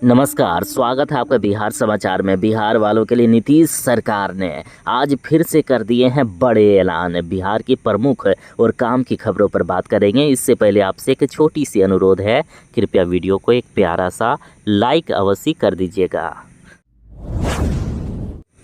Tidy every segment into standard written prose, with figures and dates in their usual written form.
नमस्कार, स्वागत है आपका बिहार समाचार में। बिहार वालों के लिए नीतीश सरकार ने आज फिर से कर दिए हैं बड़े ऐलान। बिहार की प्रमुख और काम की खबरों पर बात करेंगे। इससे पहले आपसे एक छोटी सी अनुरोध है, कृपया वीडियो को एक प्यारा सा लाइक अवश्य कर दीजिएगा।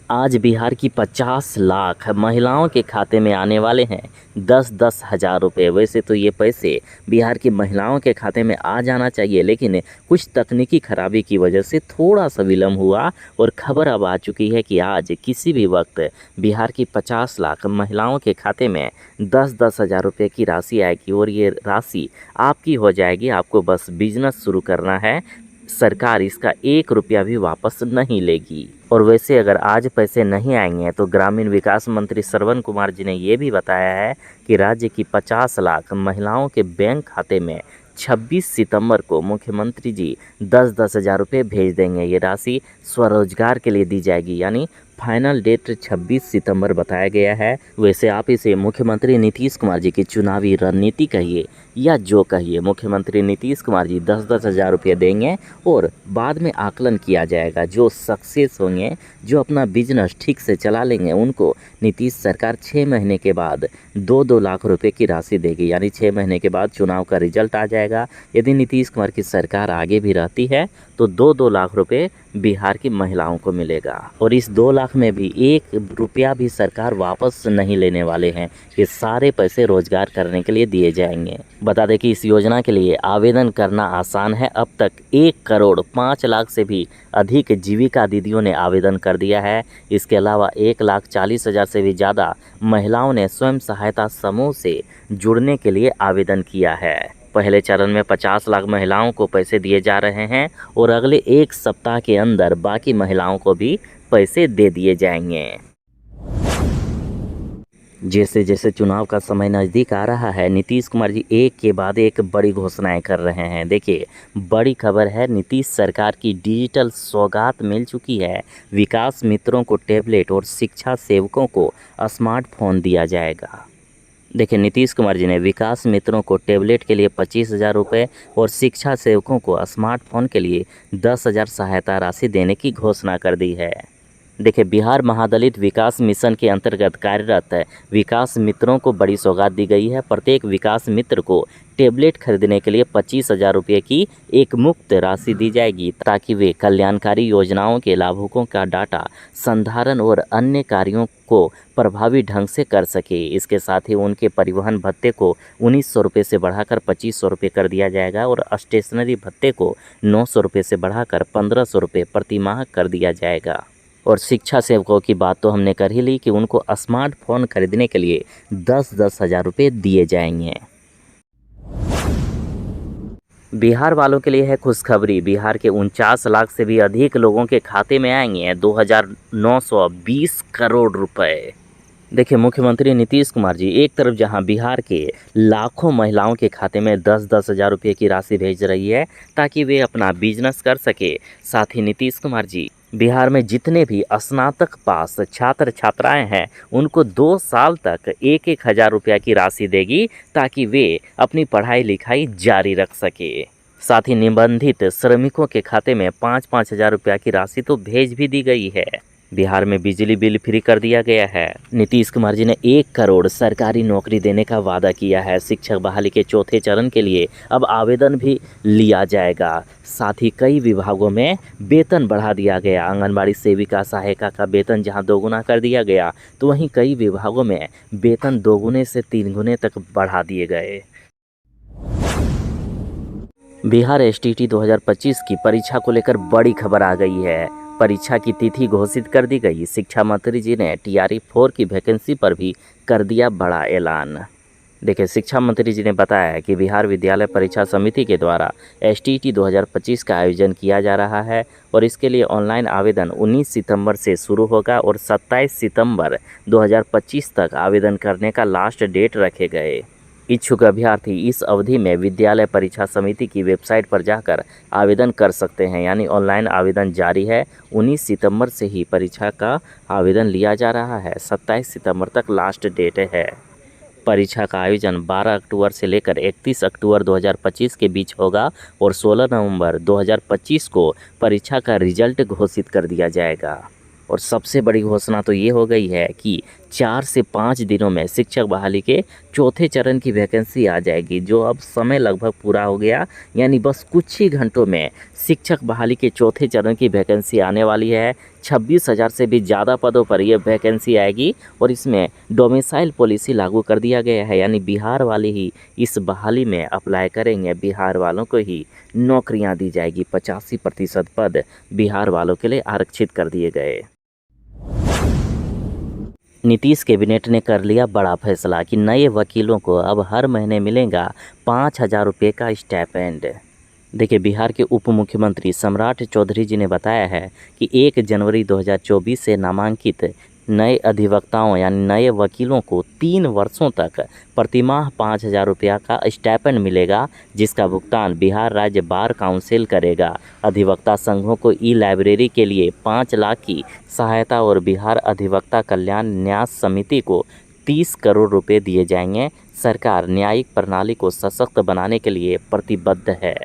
आज बिहार की 50 लाख महिलाओं के खाते में आने वाले हैं 10-10 हज़ार रुपये। वैसे तो ये पैसे बिहार की महिलाओं के खाते में आ जाना चाहिए, लेकिन कुछ तकनीकी खराबी की वजह से थोड़ा सा विलम्ब हुआ और खबर अब आ चुकी है कि आज किसी भी वक्त बिहार की 50 लाख महिलाओं के खाते में 10-10 हज़ार रुपये की राशि आएगी और ये राशि आपकी हो जाएगी। आपको बस बिजनेस शुरू करना है, सरकार इसका 1 रुपया भी वापस नहीं लेगी। और वैसे अगर आज पैसे नहीं आएंगे तो ग्रामीण विकास मंत्री श्रवण कुमार जी ने ये भी बताया है कि राज्य की 50 लाख महिलाओं के बैंक खाते में 26 सितंबर को मुख्यमंत्री जी 10-10 हज़ार रुपये भेज देंगे। ये राशि स्वरोजगार के लिए दी जाएगी, यानी फाइनल डेट 26 सितंबर बताया गया है। वैसे आप इसे मुख्यमंत्री नीतीश कुमार जी की चुनावी रणनीति कहिए या जो कहिए, मुख्यमंत्री नीतीश कुमार जी 10-10 हज़ार रुपये देंगे और बाद में आकलन किया जाएगा। जो सक्सेस होंगे, जो अपना बिजनेस ठीक से चला लेंगे, उनको नीतीश सरकार 6 महीने के बाद 2-2 लाख रुपए की राशि देगी, यानी 6 महीने के बाद चुनाव का रिजल्ट आ जाएगा। यदि नीतीश कुमार की सरकार आगे भी रहती है तो 2-2 लाख रुपए बिहार की महिलाओं को मिलेगा। और इस 2 लाख में भी 1 रुपया भी सरकार वापस नहीं लेने वाले हैं। ये सारे पैसे रोजगार करने के लिए दिए जाएंगे। बता दें कि इस योजना के लिए आवेदन करना आसान है। अब तक 1 करोड़ 5 लाख से भी अधिक जीविका दीदियों ने आवेदन कर दिया है। इसके अलावा 1,40,000 से भी ज़्यादा महिलाओं ने स्वयं सहायता समूह से जुड़ने के लिए आवेदन किया है। पहले चरण में 50 लाख महिलाओं को पैसे दिए जा रहे हैं और अगले 1 सप्ताह के अंदर बाकी महिलाओं को भी पैसे दे दिए जाएंगे। जैसे जैसे चुनाव का समय नज़दीक आ रहा है, नीतीश कुमार जी एक के बाद एक बड़ी घोषणाएं कर रहे हैं। देखिए, बड़ी खबर है, नीतीश सरकार की डिजिटल सौगात मिल चुकी है। विकास मित्रों को टैबलेट और शिक्षा सेवकों को स्मार्टफोन दिया जाएगा। देखिए, नीतीश कुमार जी ने विकास मित्रों को टैबलेट के लिए 25 हज़ार रुपये और शिक्षा सेवकों को स्मार्टफोन के लिए 10 हज़ार सहायता राशि देने की घोषणा कर दी है। देखिए, बिहार महादलित विकास मिशन के अंतर्गत कार्यरत विकास मित्रों को बड़ी सौगात दी गई है। प्रत्येक विकास मित्र को टैबलेट खरीदने के लिए 25 हज़ार रुपये की एक मुफ्त राशि दी जाएगी, ताकि वे कल्याणकारी योजनाओं के लाभुकों का डाटा संधारण और अन्य कार्यों को प्रभावी ढंग से कर सके। इसके साथ ही उनके परिवहन भत्ते को 1900 रुपये से बढ़ाकर 2500 रुपये कर दिया जाएगा और स्टेशनरी भत्ते को 900 रुपये से बढ़ाकर 1500 रुपये प्रति माह कर दिया जाएगा। और शिक्षा सेवकों की बात तो हमने कर ही ली कि उनको स्मार्टफोन खरीदने के लिए 10-10 हज़ार रुपये दिए जाएंगे। बिहार वालों के लिए है खुशखबरी। बिहार के 49 लाख से भी अधिक लोगों के खाते में आएंगे 2,920 करोड़ रुपए। देखिए, मुख्यमंत्री नीतीश कुमार जी एक तरफ जहां बिहार के लाखों महिलाओं के खाते में 10-10 हज़ार रुपये की राशि भेज रही है ताकि वे अपना बिजनेस कर सके, साथ ही नीतीश कुमार जी बिहार में जितने भी स्नातक पास छात्र छात्राएं हैं उनको 2 साल तक 1-1 हज़ार रुपया की राशि देगी, ताकि वे अपनी पढ़ाई लिखाई जारी रख सके। साथ ही निबंधित श्रमिकों के खाते में 5-5 हज़ार रुपया की राशि तो भेज भी दी गई है। बिहार में बिजली बिल फ्री कर दिया गया है। नीतीश कुमार जी ने 1 करोड़ सरकारी नौकरी देने का वादा किया है। शिक्षक बहाली के 4थे चरण के लिए अब आवेदन भी लिया जाएगा। साथ ही कई विभागों में वेतन बढ़ा दिया गया। आंगनबाड़ी सेविका सहायिका का वेतन जहां 2 गुना कर दिया गया, तो वहीं कई विभागों में वेतन 2 गुने से 3 गुने तक बढ़ा दिए गए। बिहार एसटीटी 2025 की परीक्षा को लेकर बड़ी खबर आ गई है। परीक्षा की तिथि घोषित कर दी गई। शिक्षा मंत्री जी ने टीआरई 4 की वैकेंसी पर भी कर दिया बड़ा ऐलान। देखिए, शिक्षा मंत्री जी ने बताया कि बिहार विद्यालय परीक्षा समिति के द्वारा एसटीटी 2025 का आयोजन किया जा रहा है और इसके लिए ऑनलाइन आवेदन 19 सितंबर से शुरू होगा और 27 सितंबर 2025 तक आवेदन करने का लास्ट डेट रखे गए। इच्छुक अभ्यर्थी इस अवधि में विद्यालय परीक्षा समिति की वेबसाइट पर जाकर आवेदन कर सकते हैं, यानी ऑनलाइन आवेदन जारी है। 19 सितंबर से ही परीक्षा का आवेदन लिया जा रहा है, 27 सितंबर तक लास्ट डेट है। परीक्षा का आयोजन 12 अक्टूबर से लेकर 31 अक्टूबर 2025 के बीच होगा और 16 नवंबर 2025 को परीक्षा का रिजल्ट घोषित कर दिया जाएगा। और सबसे बड़ी घोषणा तो ये हो गई है कि 4 से 5 दिनों में शिक्षक बहाली के चौथे चरण की वैकेंसी आ जाएगी, जो अब समय लगभग पूरा हो गया, यानी बस कुछ ही घंटों में शिक्षक बहाली के चौथे चरण की वैकेंसी आने वाली है। 26,000 से भी ज़्यादा पदों पर यह वैकेंसी आएगी और इसमें डोमिसाइल पॉलिसी लागू कर दिया गया है, यानी बिहार वाले ही इस बहाली में अप्लाई करेंगे, बिहार वालों को ही नौकरियां दी जाएगी। 85% पद बिहार वालों के लिए आरक्षित कर दिए गए। नीतीश कैबिनेट ने कर लिया बड़ा फैसला कि नए वकीलों को अब हर महीने मिलेगा 5,000 रुपये का स्टाइपेंड। देखिए, बिहार के उप मुख्यमंत्री सम्राट चौधरी जी ने बताया है कि 1 जनवरी 2024 से नामांकित नए अधिवक्ताओं यानी नए वकीलों को 3 वर्षों तक प्रतिमाह 5,000 रुपया का स्टाइपेंड मिलेगा, जिसका भुगतान बिहार राज्य बार काउंसिल करेगा। अधिवक्ता संघों को ई लाइब्रेरी के लिए 5 लाख की सहायता और बिहार अधिवक्ता कल्याण न्यास समिति को 30 करोड़ रुपए दिए जाएंगे। सरकार न्यायिक प्रणाली को सशक्त बनाने के लिए प्रतिबद्ध है।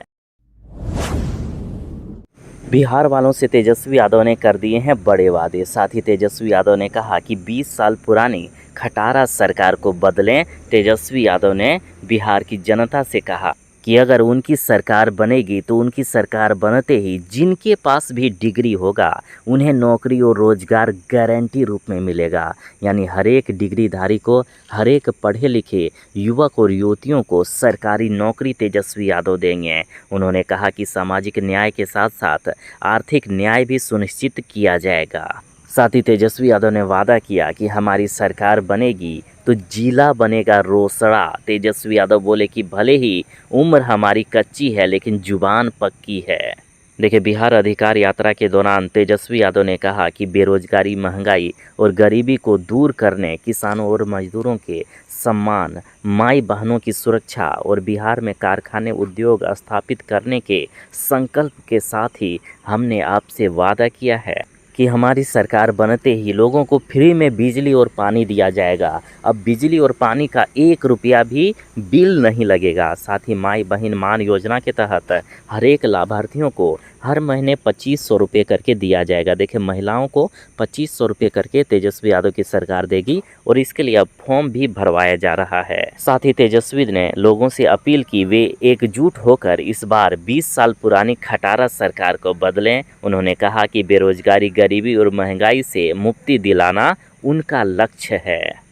बिहार वालों से तेजस्वी यादव ने कर दिए हैं बड़े वादे। साथ ही तेजस्वी यादव ने कहा कि 20 साल पुरानी खटारा सरकार को बदलें। तेजस्वी यादव ने बिहार की जनता से कहा कि अगर उनकी सरकार बनेगी तो उनकी सरकार बनते ही जिनके पास भी डिग्री होगा उन्हें नौकरी और रोजगार गारंटी रूप में मिलेगा, यानी हर एक डिग्रीधारी को, हर एक पढ़े लिखे युवक और युवतियों को सरकारी नौकरी तेजस्वी यादव देंगे। उन्होंने कहा कि सामाजिक न्याय के साथ साथ आर्थिक न्याय भी सुनिश्चित किया जाएगा। साथ ही तेजस्वी यादव ने वादा किया कि हमारी सरकार बनेगी तो जिला बनेगा रोसड़ा। तेजस्वी यादव बोले कि भले ही उम्र हमारी कच्ची है लेकिन जुबान पक्की है। देखिए, बिहार अधिकार यात्रा के दौरान तेजस्वी यादव ने कहा कि बेरोजगारी, महंगाई और गरीबी को दूर करने, किसानों और मजदूरों के सम्मान, माई बहनों की सुरक्षा और बिहार में कारखाने उद्योग स्थापित करने के संकल्प के साथ ही हमने आपसे वादा किया है कि हमारी सरकार बनते ही लोगों को फ्री में बिजली और पानी दिया जाएगा। अब बिजली और पानी का 1 रुपया भी बिल नहीं लगेगा। साथ ही माई बहन मान योजना के तहत हर एक लाभार्थियों को हर महीने 2,500 रुपये करके दिया जाएगा। देखिए, महिलाओं को 2,500 रुपये करके तेजस्वी यादव की सरकार देगी और इसके लिए अब फॉर्म भी भरवाया जा रहा है। साथ ही तेजस्वी ने लोगों से अपील की वे एकजुट होकर इस बार 20 साल पुरानी खटारा सरकार को बदलें। उन्होंने कहा कि बेरोजगारी, गरीबी और महंगाई से मुक्ति दिलाना उनका लक्ष्य है।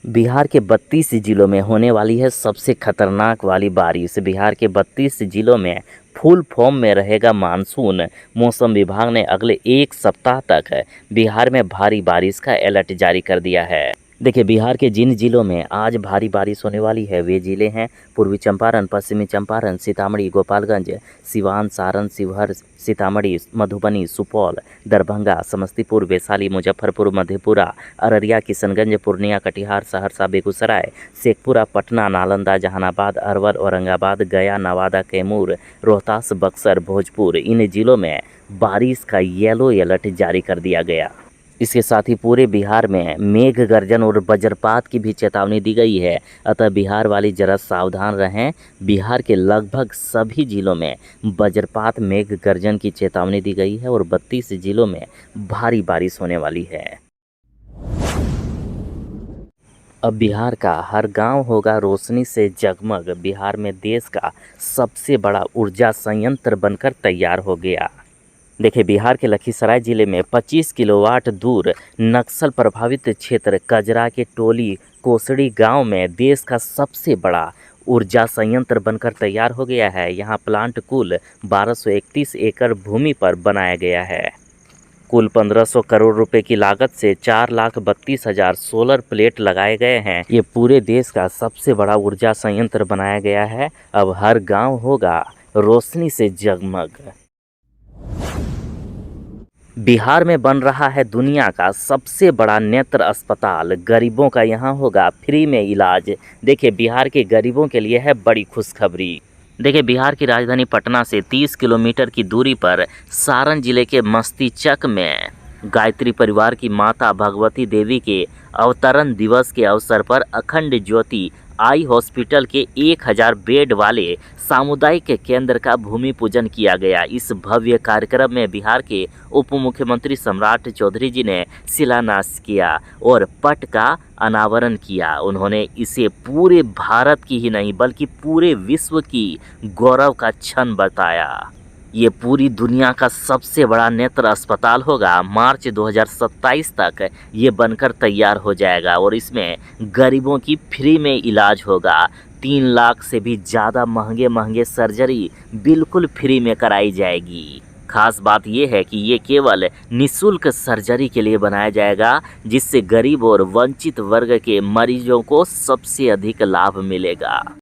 बिहार के 32 जिलों में होने वाली है सबसे खतरनाक वाली बारिश। बिहार के 32 जिलों में फुल फॉर्म में रहेगा मानसून। मौसम विभाग ने अगले 1 सप्ताह तक बिहार में भारी बारिश का अलर्ट जारी कर दिया है। देखिए, बिहार के जिन जिलों में आज भारी बारिश होने वाली है वे जिले हैं पूर्वी चंपारण, पश्चिमी चंपारण, सीतामढ़ी, गोपालगंज, सिवान, सारण, शिवहर, सीतामढ़ी, मधुबनी, सुपौल, दरभंगा, समस्तीपुर, वैशाली, मुजफ्फरपुर, मधेपुरा, अररिया, किशनगंज, पूर्णिया, कटिहार, सहरसा, बेगूसराय, शेखपुरा, पटना, नालंदा, जहानाबाद, अरवल, औरंगाबाद, गया, नवादा, कैमूर, रोहतास, बक्सर, भोजपुर, इन जिलों में बारिश का येलो अलर्ट जारी कर दिया गया। इसके साथ ही पूरे बिहार में मेघ गर्जन और वज्रपात की भी चेतावनी दी गई है, अतः बिहार वाली जरा सावधान रहें। बिहार के लगभग सभी जिलों में वज्रपात, मेघ गर्जन की चेतावनी दी गई है और 32 जिलों में भारी बारिश होने वाली है। अब बिहार का हर गांव होगा रोशनी से जगमग। बिहार में देश का सबसे बड़ा ऊर्जा संयंत्र बनकर तैयार हो गया। देखिए, बिहार के लखीसराय जिले में 25 किलोवाट दूर नक्सल प्रभावित क्षेत्र कजरा के टोली कोसड़ी गांव में देश का सबसे बड़ा ऊर्जा संयंत्र बनकर तैयार हो गया है। यहां प्लांट कुल 1231 एकड़ भूमि पर बनाया गया है। कुल 1500 करोड़ रुपए की लागत से 4,32,000 सोलर प्लेट लगाए गए हैं। ये पूरे देश का सबसे बड़ा ऊर्जा संयंत्र बनाया गया है। अब हर गांव होगा रोशनी से जगमग। बिहार में बन रहा है दुनिया का सबसे बड़ा नेत्र अस्पताल। गरीबों का यहां होगा फ्री में इलाज। देखिए, बिहार के गरीबों के लिए है बड़ी खुशखबरी। देखिए, बिहार की राजधानी पटना से 30 किलोमीटर की दूरी पर सारण जिले के मस्तीचक में गायत्री परिवार की माता भगवती देवी के अवतरण दिवस के अवसर पर अखंड ज्योति आई हॉस्पिटल के 1000 बेड वाले सामुदायिक केंद्र का भूमि पूजन किया गया। इस भव्य कार्यक्रम में बिहार के उप मुख्यमंत्री सम्राट चौधरी जी ने शिलान्यास किया और पट का अनावरण किया। उन्होंने इसे पूरे भारत की ही नहीं बल्कि पूरे विश्व की गौरव का क्षण बताया। ये पूरी दुनिया का सबसे बड़ा नेत्र अस्पताल होगा। मार्च 2027 तक ये बनकर तैयार हो जाएगा और इसमें गरीबों की फ्री में इलाज होगा। 3 लाख से भी ज़्यादा महंगे सर्जरी बिल्कुल फ्री में कराई जाएगी। खास बात यह है कि ये केवल निःशुल्क सर्जरी के लिए बनाया जाएगा, जिससे गरीब और वंचित वर्ग के मरीजों को सबसे अधिक लाभ मिलेगा।